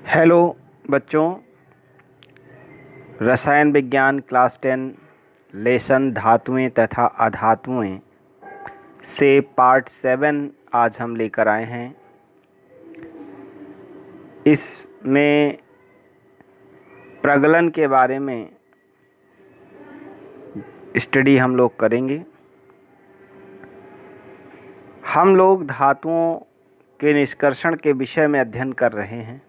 Hello बच्चों, रसायन विज्ञान क्लास 10 लेसन धातुएं तथा अधातुएं से पार्ट 7 आज हम लेकर आए हैं। इसमें प्रगलन के बारे में स्टडी हम लोग करेंगे। हम लोग धातुओं के निष्कर्षण के विषय में अध्ययन कर रहे हैं।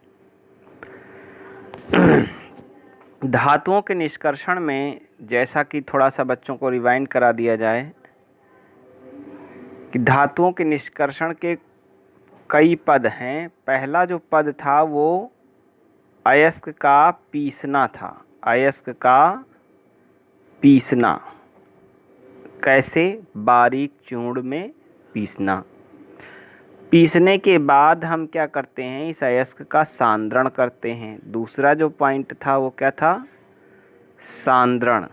धातुओं के निष्कर्षण में जैसा कि थोड़ा सा बच्चों को रिवाइंड करा दिया जाए कि धातुओं के निष्कर्षण के कई पद हैं। पहला जो पद था वो अयस्क का पीसना था। अयस्क का पीसना कैसे? बारीक चूर्ण में पीसना। पीसने के बाद हम क्या करते हैं? इस अयस्क का सांद्रण करते हैं। दूसरा जो पॉइंट था वो क्या था? सांद्रण।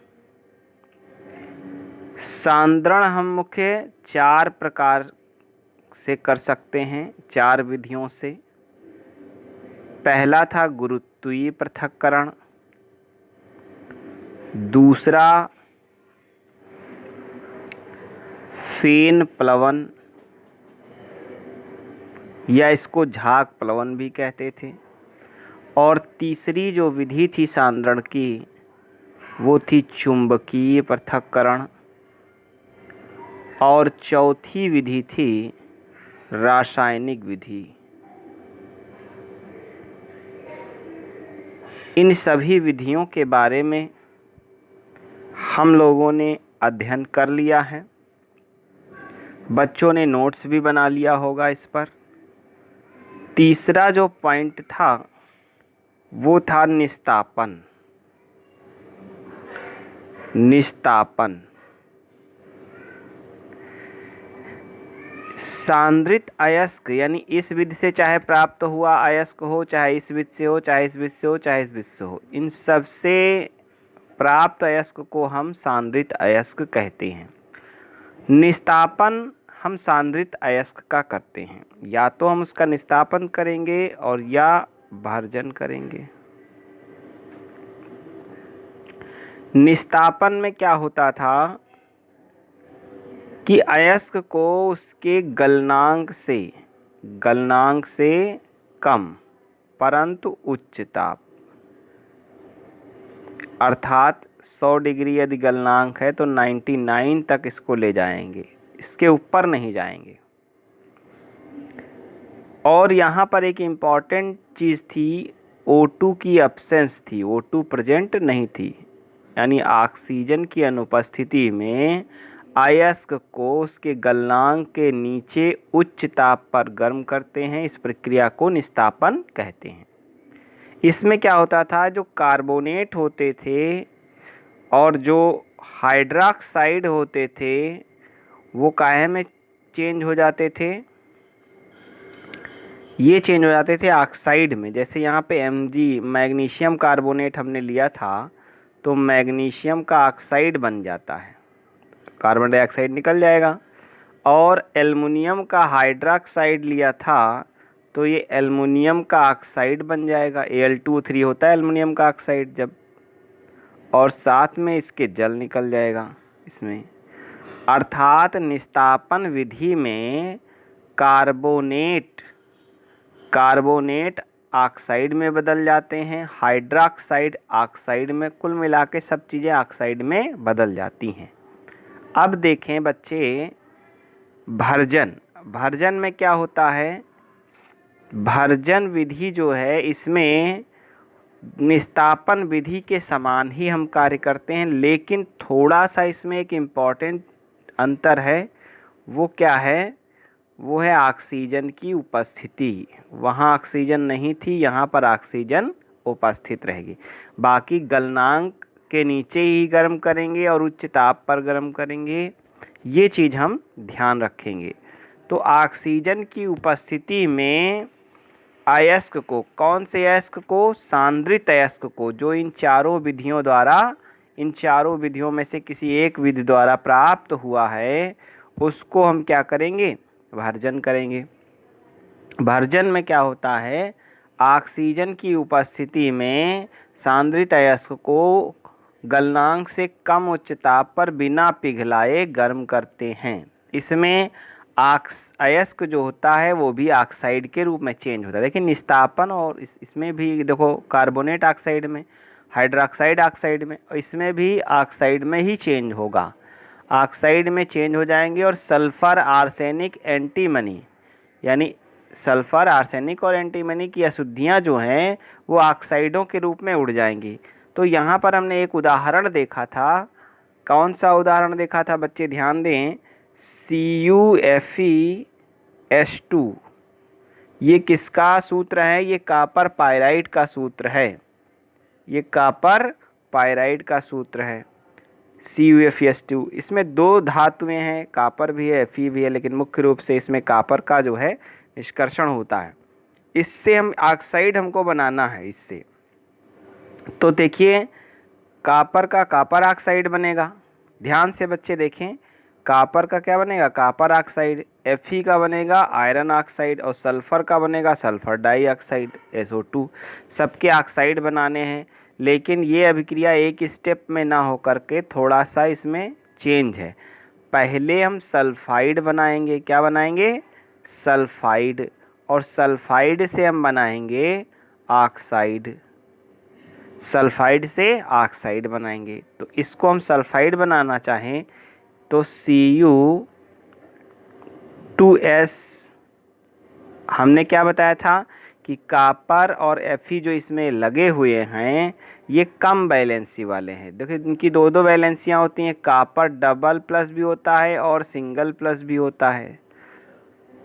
सांद्रण हम मुख्य 4 प्रकार से कर सकते हैं, 4 विधियों से। पहला था गुरुत्वीय पृथक्करण, दूसरा फेन प्लवन या इसको झाग प्लवन भी कहते थे, और तीसरी जो विधि थी सांद्रण की वो थी चुंबकीय पृथक्करण, और चौथी विधि थी रासायनिक विधि। इन सभी विधियों के बारे में हम लोगों ने अध्ययन कर लिया है। बच्चों ने नोट्स भी बना लिया होगा इस पर। तीसरा जो पॉइंट था वो था निस्तापन। निस्तापन सांद्रित अयस्क यानी इस विधि से चाहे प्राप्त हुआ अयस्क हो, चाहे इस विधि से हो, चाहे इस विधि से हो, चाहे इस विधि से हो, इन सब से प्राप्त अयस्क को हम सांद्रित अयस्क कहते हैं। निस्तापन हम सांद्रित अयस्क का करते हैं। या तो हम उसका निस्तापन करेंगे और या भर्जन करेंगे। निस्तापन में क्या होता था कि अयस्क को उसके गलनांक से कम परंतु उच्च ताप, अर्थात 100 डिग्री यदि गलनांक है तो 99 तक इसको ले जाएंगे, इसके ऊपर नहीं जाएंगे। और यहाँ पर एक इम्पॉर्टेंट चीज़ थी, O2 की एब्सेंस थी, O2 प्रेजेंट नहीं थी, यानी ऑक्सीजन की अनुपस्थिति में अयस्क को उसके गलनांक के नीचे उच्च ताप पर गर्म करते हैं। इस प्रक्रिया को निस्तापन कहते हैं। इसमें क्या होता था, जो कार्बोनेट होते थे और जो हाइड्रोक्साइड होते थे वो काहे में चेंज हो जाते थे? ये चेंज हो जाते थे ऑक्साइड में। जैसे यहाँ पे Mg मैग्नीशियम कार्बोनेट हमने लिया था तो मैग्नीशियम का ऑक्साइड बन जाता है, कार्बन डाइऑक्साइड निकल जाएगा। और एल्युमिनियम का हाइड्रोक्साइड लिया था तो ये एल्युमिनियम का ऑक्साइड बन जाएगा, Al2O3 होता है एल्युमिनियम का ऑक्साइड जब, और साथ में इसके जल निकल जाएगा इसमें। अर्थात निस्तापन विधि में कार्बोनेट ऑक्साइड में बदल जाते हैं, हाइड्रोक्साइड ऑक्साइड में, कुल मिला के सब चीज़ें ऑक्साइड में बदल जाती हैं। अब देखें बच्चे, भर्जन में क्या होता है? भर्जन विधि जो है इसमें निस्तापन विधि के समान ही हम कार्य करते हैं, लेकिन थोड़ा सा इसमें एक इम्पॉर्टेंट अंतर है। वो क्या है? वो है ऑक्सीजन की उपस्थिति। वहाँ ऑक्सीजन नहीं थी, यहाँ पर ऑक्सीजन उपस्थित रहेगी। बाकी गलनांक के नीचे ही गर्म करेंगे और उच्च ताप पर गर्म करेंगे, ये चीज़ हम ध्यान रखेंगे। तो ऑक्सीजन की उपस्थिति में अयस्क को, कौन से अयस्क को? सांद्रित अयस्क को, जो इन चारों विधियों में से किसी एक विधि द्वारा प्राप्त हुआ है, उसको हम क्या करेंगे? भर्जन करेंगे। भर्जन में क्या होता है? ऑक्सीजन की उपस्थिति में सांद्रित अयस्क को गलनांक से कम उच्च ताप पर बिना पिघलाए गर्म करते हैं। इसमें अयस्क जो होता है वो भी ऑक्साइड के रूप में चेंज होता है। देखिए निस्तापन और इसमें भी देखो कार्बोनेट ऑक्साइड में, हाइड्रोक्साइड ऑक्साइड में, और इसमें भी ऑक्साइड में ही चेंज होगा, ऑक्साइड में चेंज हो जाएंगे। और सल्फर आर्सेनिक एंटीमनी, यानी सल्फर आर्सेनिक और एंटीमनी की अशुद्धियाँ जो हैं वो ऑक्साइडों के रूप में उड़ जाएंगी। तो यहाँ पर हमने एक उदाहरण देखा था, कौन सा उदाहरण देखा था बच्चे ध्यान दें, CuFeS2। ये किसका सूत्र है, ये कॉपर पाइराइड का सूत्र है, ये कॉपर पाइराइड का सूत्र है CuFeS2। इसमें दो धातुएं हैं, कॉपर भी है Fe भी है, लेकिन मुख्य रूप से इसमें कॉपर का जो है निष्कर्षण होता है। इससे हम ऑक्साइड हमको बनाना है इससे। तो देखिए कॉपर का कॉपर ऑक्साइड बनेगा, ध्यान से बच्चे देखें, कॉपर का क्या बनेगा, कॉपर ऑक्साइड। Fe का बनेगा आयरन ऑक्साइड, और सल्फर का बनेगा सल्फर डाइऑक्साइड SO2। सबके ऑक्साइड बनाने हैं, लेकिन ये अभिक्रिया एक स्टेप में ना हो करके थोड़ा सा इसमें चेंज है। पहले हम सल्फाइड बनाएंगे, क्या बनाएंगे, सल्फाइड, और सल्फाइड से हम बनाएंगे ऑक्साइड, सल्फाइड से ऑक्साइड बनाएंगे। तो इसको हम सल्फाइड बनाना चाहें तो Cu2S, हमने क्या बताया था कि कॉपर और Fe जो इसमें लगे हुए हैं ये कम वैलेंसी वाले हैं। देखिए इनकी दो दो वैलेंसियाँ होती हैं, कॉपर डबल प्लस भी होता है और सिंगल प्लस भी होता है,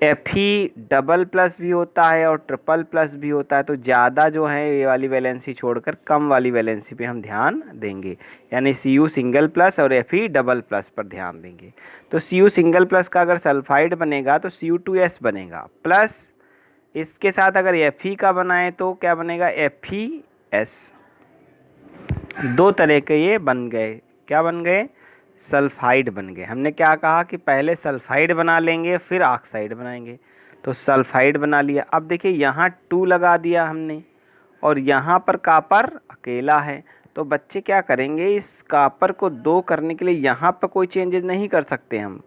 Fe डबल प्लस भी होता है और ट्रिपल प्लस भी होता है। तो ज़्यादा जो है ये वाली वैलेंसी छोड़कर कम वाली वैलेंसी पे हम ध्यान देंगे, यानी Cu सिंगल प्लस और Fe डबल प्लस पर ध्यान देंगे। तो Cu सिंगल प्लस का अगर सल्फाइड बनेगा तो Cu2S बनेगा, प्लस इसके साथ अगर Fe का बनाए तो क्या बनेगा, FeS। दो तरह के ये बन गए, क्या बन गए, सल्फाइड बन गए। हमने क्या कहा कि पहले सल्फाइड बना लेंगे फिर ऑक्साइड बनाएंगे। तो सल्फाइड बना लिया। अब देखिए यहाँ 2 लगा दिया हमने और यहाँ पर कॉपर अकेला है। तो बच्चे क्या करेंगे, इस कॉपर को 2 करने के लिए यहाँ पर कोई चेंजेस नहीं कर सकते, हम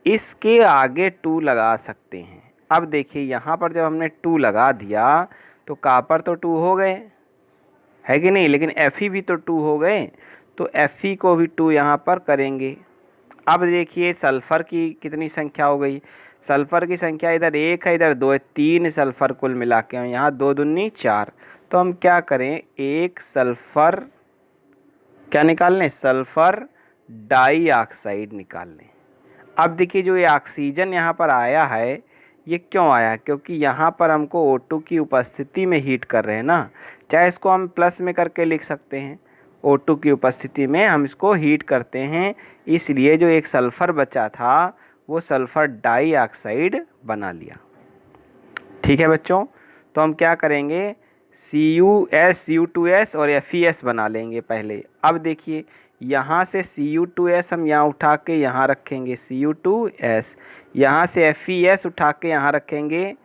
इसके आगे 2 लगा सकते हैं। अब देखिए यहाँ पर जब हमने 2 लगा दिया तो कॉपर तो 2 हो गए, है कि नहीं, लेकिन Fe भी तो 2 हो गए। तो Fe को भी 2 यहाँ पर करेंगे। अब देखिए सल्फ़र की कितनी संख्या हो गई, सल्फ़र की संख्या इधर 1 है इधर 2 है, 3 सल्फ़र कुल मिला के, यहाँ 2 दूनी 4। तो हम क्या करें, एक सल्फ़र क्या निकाल लें, सल्फ़र डाइऑक्साइड निकाल लें। अब देखिए जो ये ऑक्सीजन यहाँ पर आया है ये क्यों आया, क्योंकि यहाँ पर हमको O2 की उपस्थिति में हीट कर रहे हैं ना, चाहे इसको हम प्लस में करके लिख सकते हैं, O2 की उपस्थिति में हम इसको हीट करते हैं, इसलिए जो एक सल्फ़र बचा था वो सल्फ़र डाइऑक्साइड बना लिया। ठीक है बच्चों, तो हम क्या करेंगे, CuS Cu2S और FeS बना लेंगे पहले। अब देखिए यहाँ से Cu2S हम यहाँ उठा के यहाँ रखेंगे Cu2S, यहाँ से FeS उठा के यहाँ रखेंगे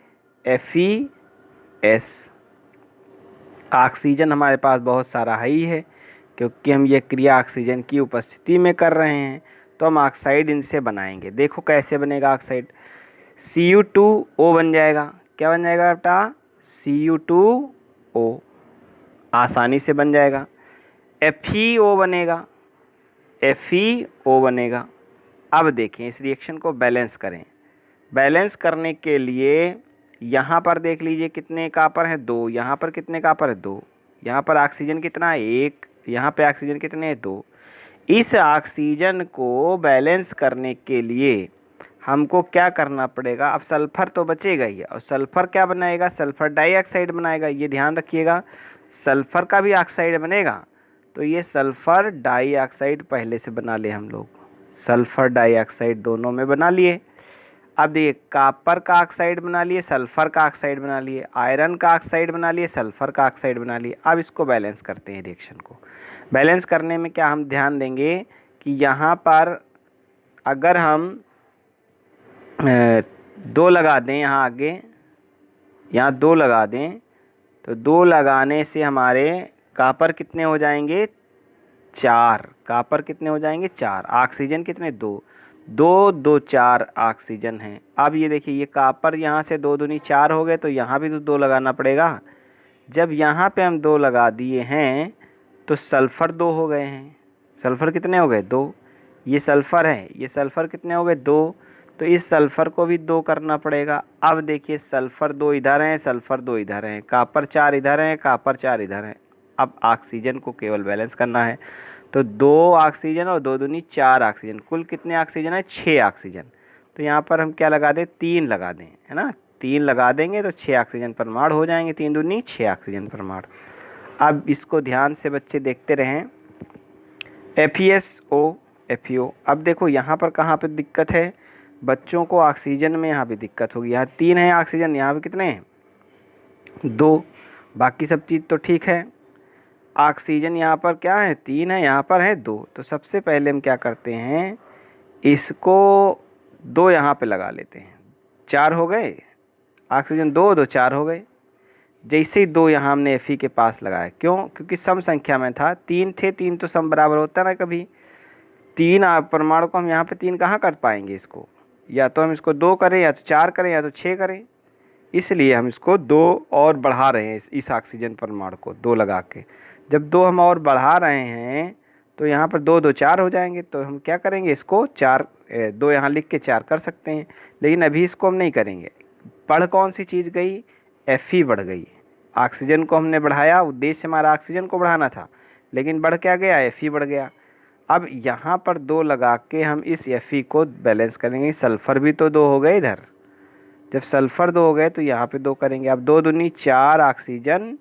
FeS। ऑक्सीजन हमारे पास बहुत सारा ही है, क्योंकि हम ये क्रिया ऑक्सीजन की उपस्थिति में कर रहे हैं, तो हम ऑक्साइड इनसे बनाएंगे। देखो कैसे बनेगा ऑक्साइड, Cu2O बन जाएगा, क्या बन जाएगा बेटा, Cu2O, आसानी से बन जाएगा। FeO बनेगा, FeO बनेगा। अब देखें इस रिएक्शन को बैलेंस करें। बैलेंस करने के लिए यहाँ पर देख लीजिए कितने कॉपर हैं, 2, यहाँ पर कितने कॉपर है, 2, यहाँ पर ऑक्सीजन कितना है, 1, यहाँ पे ऑक्सीजन कितने हैं, 2। इस ऑक्सीजन को बैलेंस करने के लिए हमको क्या करना पड़ेगा, अब सल्फ़र तो बचेगा ही, और सल्फ़र क्या बनाएगा, सल्फ़र डाइऑक्साइड बनाएगा। ये ध्यान रखिएगा, सल्फ़र का भी ऑक्साइड बनेगा। तो ये सल्फ़र डाइऑक्साइड पहले से बना ले हम लोग, सल्फ़र डाइऑक्साइड दोनों में बना लिए। अब देखिए कॉपर का ऑक्साइड बना लिए, सल्फ़र का ऑक्साइड बना लिए, आयरन का ऑक्साइड बना लिए, सल्फ़र का ऑक्साइड बना लिए। अब इसको बैलेंस करते हैं रिएक्शन को। बैलेंस करने में क्या हम ध्यान देंगे कि यहाँ पर अगर हम 2 लगा दें, यहाँ आगे यहाँ 2 लगा दें, तो 2 लगाने से हमारे कॉपर कितने हो जाएंगे, 4। कॉपर कितने हो जाएंगे, 4। ऑक्सीजन कितने, 2। 2 2 4 ऑक्सीजन है। अब ये देखिए, ये कॉपर यहाँ से 2 दूनी 4 हो गए, तो यहाँ भी तो 2 लगाना पड़ेगा। जब यहाँ पे हम 2 लगा दिए हैं तो सल्फ़र 2 हो गए हैं। सल्फ़र कितने हो गए, 2। ये सल्फ़र है, ये सल्फ़र कितने हो गए, 2। तो इस सल्फ़र को भी 2 करना पड़ेगा। अब देखिए, सल्फ़र 2 इधर हैं, सल्फ़र 2 इधर हैं, कॉपर 4 इधर हैं, कॉपर 4 इधर हैं। अब ऑक्सीजन को केवल बैलेंस करना है। तो 2 ऑक्सीजन और 2 दूनी 4 ऑक्सीजन, कुल कितने ऑक्सीजन है, 6 ऑक्सीजन। तो यहाँ पर हम क्या लगा दें, 3 लगा दें, है ना। 3 लगा देंगे तो 6 ऑक्सीजन परमाणु हो जाएंगे, 3 दूनी 6 ऑक्सीजन परमाणु। अब इसको ध्यान से बच्चे देखते रहें। FeSO FeO। अब देखो यहाँ पर कहाँ पे दिक्कत है बच्चों को, ऑक्सीजन में यहाँ भी दिक्कत होगी। यहाँ 3 है ऑक्सीजन, यहाँ भी कितने हैं, 2। बाकी सब चीज़ तो ठीक है। ऑक्सीजन यहाँ पर क्या है, 3 है, यहाँ पर है 2। तो सबसे पहले हम क्या करते हैं, इसको 2 यहाँ पे लगा लेते हैं, 4 हो गए। ऑक्सीजन 2 2 4 हो गए। जैसे ही 2 यहाँ हमने Fe के पास लगाया, क्यों, क्योंकि सम संख्या में था, 3 थे, 3 तो सम बराबर होता ना कभी। 3 परमाणु को हम यहाँ पे 3 कहाँ कर पाएंगे इसको, या तो हम इसको 2 करें, या तो 4 करें, या तो 6 करें। इसलिए हम इसको 2 और बढ़ा रहे हैं, इस ऑक्सीजन परमाणु को 2 लगा के। जब 2 हम और बढ़ा रहे हैं तो यहाँ पर 2 2 4 हो जाएंगे। तो हम क्या करेंगे, इसको 4 2 यहाँ लिख के 4 कर सकते हैं, लेकिन अभी इसको हम नहीं करेंगे। बढ़ कौन सी चीज़ गई, Fe बढ़ गई। ऑक्सीजन को हमने बढ़ाया, उद्देश्य हमारा ऑक्सीजन को बढ़ाना था, लेकिन बढ़ क्या गया, Fe बढ़ गया। अब यहाँ पर 2 लगा के हम इस Fe को बैलेंस करेंगे। सल्फ़र भी तो 2 हो गए इधर, जब सल्फ़र 2 हो गए तो यहाँ पे 2 करेंगे। अब 2 दूनी 4 ऑक्सीजन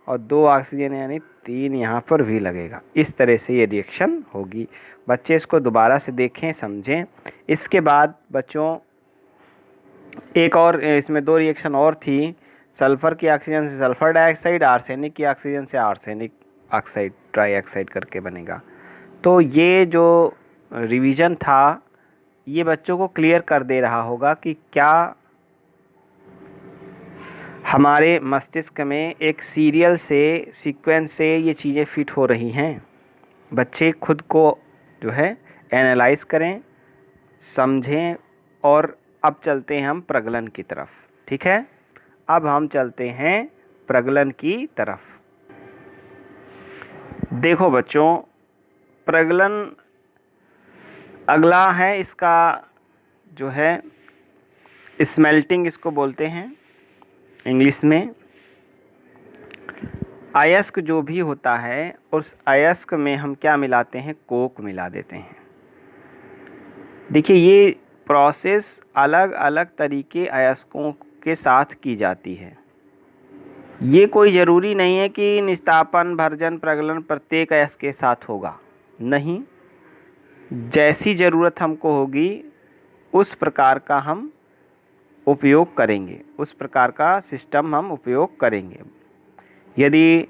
और 2 ऑक्सीजन यानी 3 यहाँ पर भी लगेगा। इस तरह से ये रिएक्शन होगी। बच्चे इसको दोबारा से देखें, समझें। इसके बाद बच्चों एक और, इसमें 2 रिएक्शन और थी। सल्फ़र की ऑक्सीजन से सल्फ़र डाइऑक्साइड, आर्सेनिक की ऑक्सीजन से आर्सेनिक ऑक्साइड ट्राईऑक्साइड करके बनेगा। तो ये जो रिवीजन था ये बच्चों को क्लियर कर दे रहा होगा कि क्या हमारे मस्तिष्क में एक सीरियल से, सीक्वेंस से ये चीज़ें फिट हो रही हैं। बच्चे खुद को जो है एनालाइज करें, समझें। और अब चलते हैं हम प्रगलन की तरफ, ठीक है। अब हम चलते हैं प्रगलन की तरफ। देखो बच्चों, प्रगलन अगला है, इसका जो है स्मेल्टिंग इसको बोलते हैं इंग्लिश में। अयस्क जो भी होता है उस अयस्क में हम क्या मिलाते हैं, कोक मिला देते हैं। देखिए, ये प्रोसेस अलग अलग तरीके अयस्कों के साथ की जाती है। ये कोई ज़रूरी नहीं है कि निस्तापन, भर्जन, प्रगलन प्रत्येक अयस्क के साथ होगा, नहीं। जैसी ज़रूरत हमको होगी उस प्रकार का हम उपयोग करेंगे, उस प्रकार का सिस्टम हम उपयोग करेंगे। यदि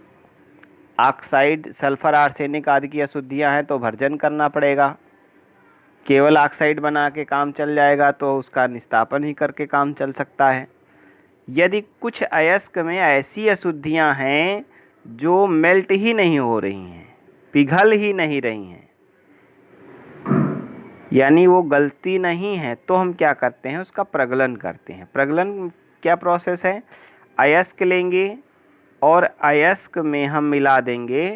ऑक्साइड, सल्फ़र, आर्सेनिक आदि की अशुद्धियाँ हैं तो भर्जन करना पड़ेगा। केवल ऑक्साइड बना के काम चल जाएगा तो उसका निस्तापन ही करके काम चल सकता है। यदि कुछ अयस्क में ऐसी अशुद्धियाँ हैं जो मेल्ट ही नहीं हो रही हैं, पिघल ही नहीं रही हैं, यानी वो गलती नहीं है, तो हम क्या करते हैं, उसका प्रगलन करते हैं। प्रगलन क्या प्रोसेस है, अयस्क लेंगे और अयस्क में हम मिला देंगे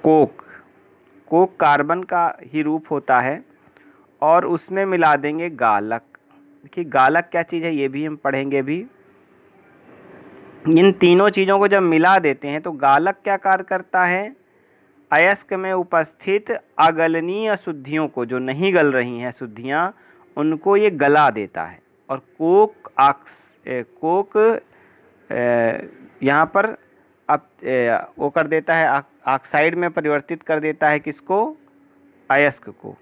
कोक। कोक कार्बन का ही रूप होता है, और उसमें मिला देंगे गालक। देखिए, गालक क्या चीज़ है ये भी हम पढ़ेंगे भी। इन तीनों चीज़ों को जब मिला देते हैं तो गालक क्या कार्य करता है, अयस्क में उपस्थित अगलनीय अशुद्धियों को, जो नहीं गल रही हैं अशुद्धियाँ, उनको ये गला देता है। और कोक यहाँ पर अब वो कर देता है, ऑक्साइड में परिवर्तित कर देता है किसको, अयस्क को।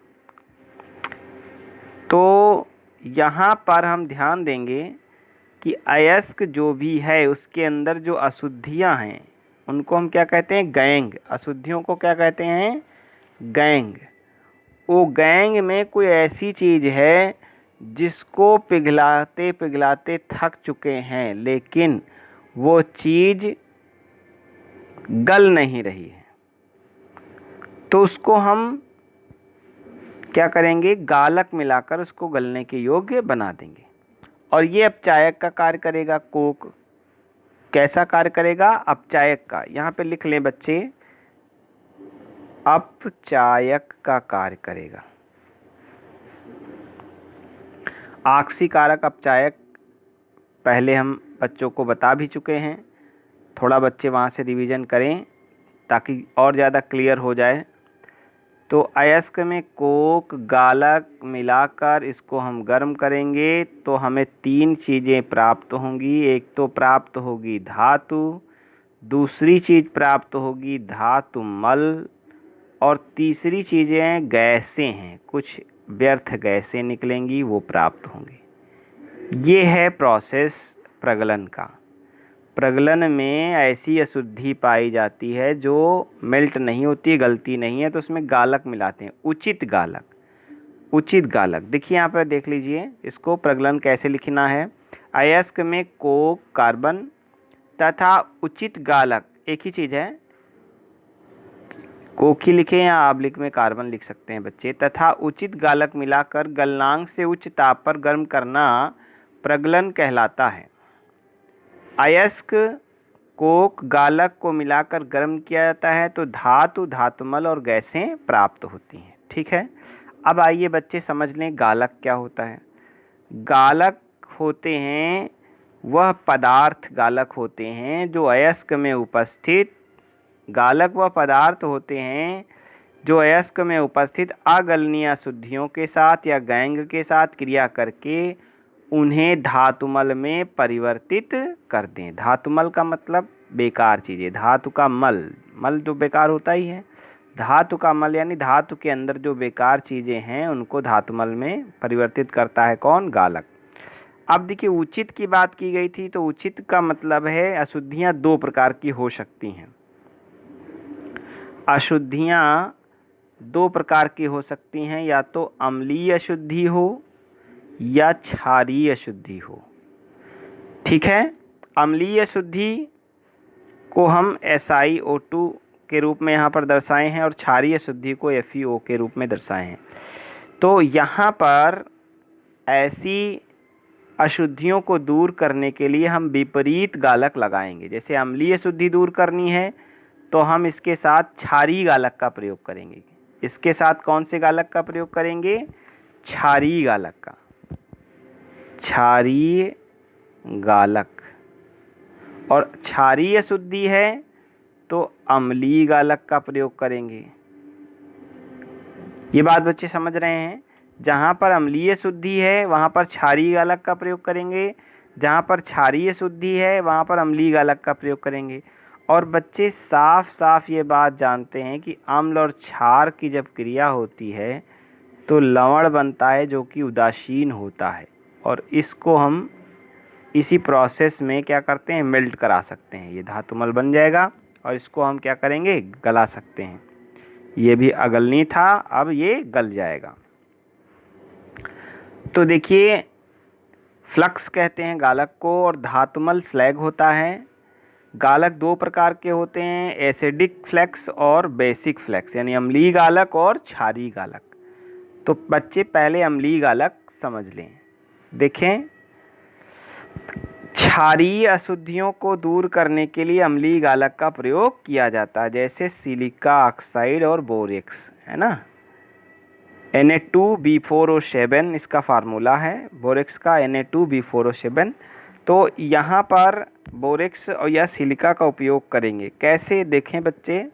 तो यहाँ पर हम ध्यान देंगे कि अयस्क जो भी है उसके अंदर जो अशुद्धियाँ हैं उनको हम क्या कहते हैं, गैंग। अशुद्धियों को क्या कहते हैं, गैंग। वो गैंग में कोई ऐसी चीज़ है जिसको पिघलाते पिघलाते थक चुके हैं, लेकिन वो चीज़ गल नहीं रही है, तो उसको हम क्या करेंगे, गालक मिलाकर उसको गलने के योग्य बना देंगे। और ये अपचायक का कार्य करेगा। कोक कैसा कार्य करेगा, अपचायक का। यहाँ पे लिख लें बच्चे, अपचायक का कार्य करेगा। आक्सीकारक अपचायक पहले हम बच्चों को बता भी चुके हैं, थोड़ा बच्चे वहाँ से रिवीजन करें ताकि और ज़्यादा क्लियर हो जाए। तो अयस्क में कोक गालक मिलाकर इसको हम गर्म करेंगे तो हमें 3 चीज़ें प्राप्त होंगी। एक तो प्राप्त होगी धातु, दूसरी चीज़ प्राप्त होगी धातु मल, और तीसरी चीज़ें गैसें हैं, कुछ व्यर्थ गैसें निकलेंगी, वो प्राप्त होंगी। ये है प्रोसेस प्रगलन का। प्रगलन में ऐसी अशुद्धि पाई जाती है जो मेल्ट नहीं होती, गलती नहीं है, तो उसमें गालक मिलाते हैं, उचित गालक। उचित गालक देखिए यहाँ पर देख लीजिए, इसको प्रगलन कैसे लिखना है। अयस्क में कोक कार्बन तथा उचित गालक, एक ही चीज़ है, कोक ही लिखें या आबलिक में कार्बन लिख सकते हैं बच्चे, तथा उचित गालक मिलाकर गलनांक से उच्च ताप पर गर्म करना प्रगलन कहलाता है। अयस्क कोक गालक को मिलाकर गर्म किया जाता है तो धातु धातुमल और गैसें प्राप्त होती हैं। ठीक है, अब आइए बच्चे समझ लें गालक क्या होता है। गालक होते हैं वह पदार्थ, गालक होते हैं जो अयस्क में उपस्थित, गालक वह पदार्थ होते हैं जो अयस्क में उपस्थित अगलनीय अशुद्धियों के साथ या गैंग के साथ क्रिया करके उन्हें धातुमल में परिवर्तित कर दें। धातुमल का मतलब बेकार चीज़ें, धातु का मल, मल जो बेकार होता ही है, धातु का मल यानी धातु के अंदर जो बेकार चीज़ें हैं उनको धातुमल में परिवर्तित करता है कौन, गालक। अब देखिए उचित की बात की गई थी, तो उचित का मतलब है अशुद्धियाँ 2 प्रकार की हो सकती हैं। अशुद्धियाँ 2 प्रकार की हो सकती हैं, या तो अम्लीय अशुद्धि हो या क्षारीय अशुद्धि हो। ठीक है, अम्लीय अशुद्धि को हम SiO2 के रूप में यहाँ पर दर्शाए हैं और क्षारीय अशुद्धि को FeO के रूप में दर्शाए हैं। तो यहाँ पर ऐसी अशुद्धियों को दूर करने के लिए हम विपरीत गालक लगाएंगे। जैसे अम्लीय अशुद्धि दूर करनी है तो हम इसके साथ क्षारीय गालक का प्रयोग करेंगे। इसके साथ कौन से गालक का प्रयोग करेंगे, क्षारीय गालक का, क्षारीय गालक। और क्षारीय अशुद्धि है तो अम्लीय गालक का प्रयोग करेंगे। ये बात बच्चे समझ रहे हैं, जहाँ पर अम्लीय शुद्धि है वहाँ पर क्षारीय गालक का प्रयोग करेंगे, जहाँ पर क्षारीय शुद्धि है वहाँ पर अम्लीय गालक का प्रयोग करेंगे। और बच्चे साफ साफ ये बात जानते हैं कि अम्ल और क्षार की जब क्रिया होती है तो लवण बनता है जो कि उदासीन होता है, और इसको हम इसी प्रोसेस में क्या करते हैं, मेल्ट करा सकते हैं। ये धातुमल बन जाएगा और इसको हम क्या करेंगे, गला सकते हैं। ये भी अगलनी था, अब ये गल जाएगा। तो देखिए फ्लक्स कहते हैं गालक को, और धातुमल स्लैग होता है। गालक 2 प्रकार के होते हैं, एसिडिक फ्लैक्स और बेसिक फ्लैक्स, यानी अम्लीय गालक और क्षारीय गालक। तो बच्चे पहले अम्लीय गालक समझ लें। देखें, क्षारीय अशुद्धियों को दूर करने के लिए अम्लीय गालक का प्रयोग किया जाता है, जैसे सिलिका ऑक्साइड और बोरेक्स, है ना। Na2B4O7 इसका फार्मूला है, बोरेक्स का Na2B4O7। तो यहाँ पर बोरेक्स और या सिलिका का उपयोग करेंगे। कैसे, देखें बच्चे,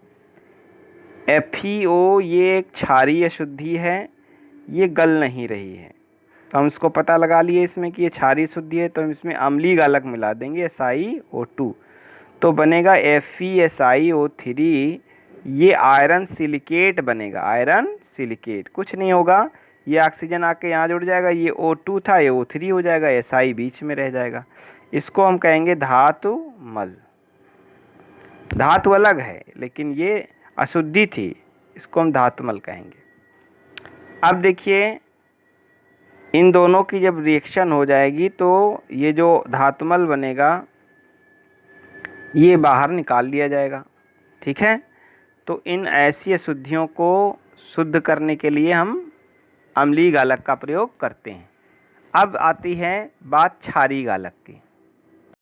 FeO ये एक क्षारीय अशुद्धि है, ये गल नहीं रही है, तो हम इसको पता लगा लिए इसमें कि ये क्षारीय शुद्धि है, तो हम इसमें अम्लीय गालक मिला देंगे SiO2, तो बनेगा FeSiO3। ये आयरन सिलिकेट बनेगा, आयरन सिलिकेट। कुछ नहीं होगा, ये ऑक्सीजन आके यहाँ जुड़ जाएगा, ये O2 था, ये O3 हो जाएगा, Si बीच में रह जाएगा। इसको हम कहेंगे धातु मल। धातु अलग है लेकिन ये अशुद्धि थी, इसको हम धातुमल कहेंगे। अब देखिए इन दोनों की जब रिएक्शन हो जाएगी तो ये जो धातुमल बनेगा ये बाहर निकाल लिया जाएगा। ठीक है, तो इन ऐसी अशुद्धियों को शुद्ध करने के लिए हम अम्लीय गालक का प्रयोग करते हैं। अब आती है बात क्षारीय गालक की।